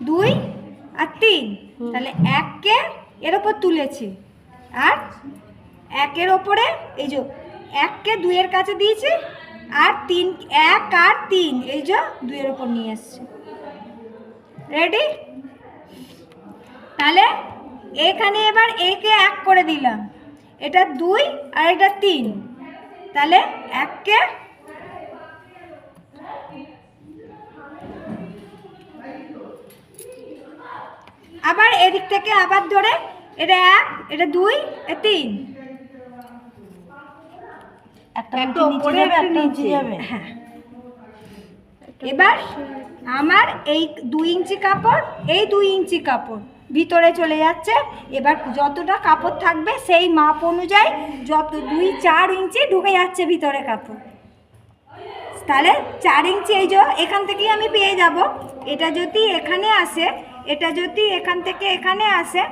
2 আর 3, তাহলে 1কে এর ওপর তুলেছি, আর 1-এর ওপরে এই যে 1কে 2-এর কাছে দিয়েছি, আর 1 আর 3 এই যে 2-এর ওপর নিয়ে এসছি। রেডি? তাহলে এখানে এবার একে 1 করে দিলাম, এটা 2 আর এটা 3, তাহলে 1কে আবার এদিক থেকে আবার ধরে এটা 1, এটা 2, এটা 3, একটা উপরে একটা নিচে যাবে। হ্যাঁ, এবার আমার এই 2 ইঞ্চি কাপড়, এই 2 ইঞ্চি কাপড় ভিতরে চলে যাচ্ছে। এবার যতটা কাপড় থাকবে সেই মাপ অনুযায়ী যত 2-4 ইঞ্চি ঢুকে যাচ্ছে ভিতরে কাপড়। তাহলে 4 ইঞ্চি এই যে এখান থেকেই আমি পেয়ে যাব। এটা যদি এখানে আসে, এটা যদি এখান থেকে এখানে আসে,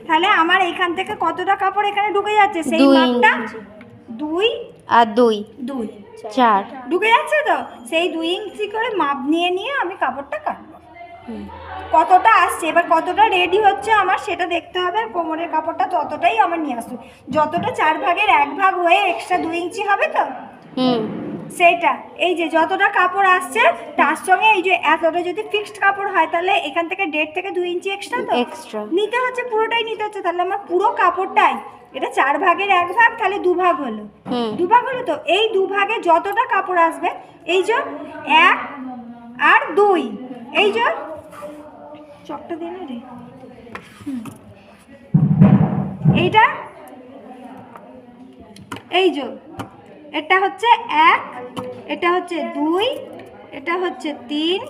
তাহলে আমার এখান থেকে কতটা কাপড় এখানে ঢুকে যাচ্ছে সেই মাপটা 2 আর 2 4 ঢুকে যাচ্ছে। তো সেই 2 ইঞ্চি করে মাপ নিয়ে নিয়ে আমি কাপড়টা কাটবো। কতটা আসছে, এবার কতটা রেডি হচ্ছে আমার সেটা দেখতে হবে। কোমরের কাপড়টা ততটাই আমার নিয়ে আসবে, যতটা 4 ভাগের 1 ভাগ হয়ে এক্সট্রা 2 ইঞ্চি হবে। তো সেইটা এই যে যতটা কাপড় আসছে তার সঙ্গে এই যে এতটা যদি ফিক্সড কাপড় হয়, তাহলে এখান থেকে 1.5 থেকে 2 ইঞ্চি এক্সট্রা তো এক্সট্রা নিতে হচ্ছে, পুরোটাই নিতে হচ্ছে। তাহলে আমার পুরো কাপড়টাই, এটা 4 ভাগের 1 ভাগ, তাহলে 2 ভাগ হলো। 2 ভাগ হলো। তো এই 2 ভাগে যতটা কাপড় আসবে, এই যে 1 আর 2, এই যে চকটা দে না রে, এইটা এই যে এটা হচ্ছে 1, এটা হচ্ছে 2, এটা হচ্ছে 3,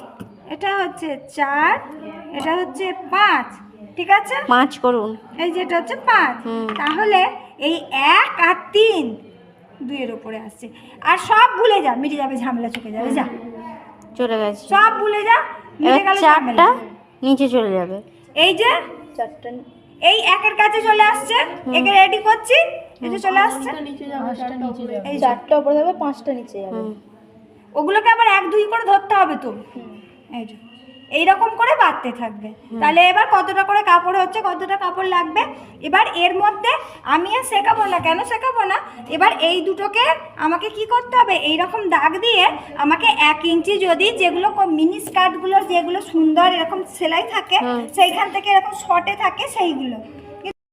এটা হচ্ছে 4, এটা হচ্ছে 5। ঠিক আছে, 5 করুন। এই যে এটা হচ্ছে 5। তাহলে এই 1 আর 3 2-এর উপরে আসছে। আর সব ভুলে যা, মিটে যাবে ঝামেলা, চলে যাবে, যা চলে গেছে। সব ভুলে যা, মিটে গেল ঝামেলা। 4টা নিচে চলে যাবে। এই যে 4টা এই 1-এর কাছে চলে আসছে, একে রেডি করছি, এই যে চলে আসছে। এই 4টা উপরে যাবে, 5টা নিচে যাবে। ওগুলোকে আবার 1-2 করে ধরতে হবে। তো এই যে এইরকম করে বাড়তে থাকবে। তাহলে এবার কতটা করে কাপড় হচ্ছে, কতটা কাপড় লাগবে, এবার এর মধ্যে আমি আর শেখাবো না। কেন শেখাবো না, এবার এই দুটোকে আমাকে কি করতে হবে, এইরকম দাগ দিয়ে আমাকে 1 ইঞ্চি যদি যেগুলো মিনি স্কার্টগুলোর যেগুলো সুন্দর এরকম সেলাই থাকে, সেইখান থেকে এরকম শর্টে থাকে সেইগুলো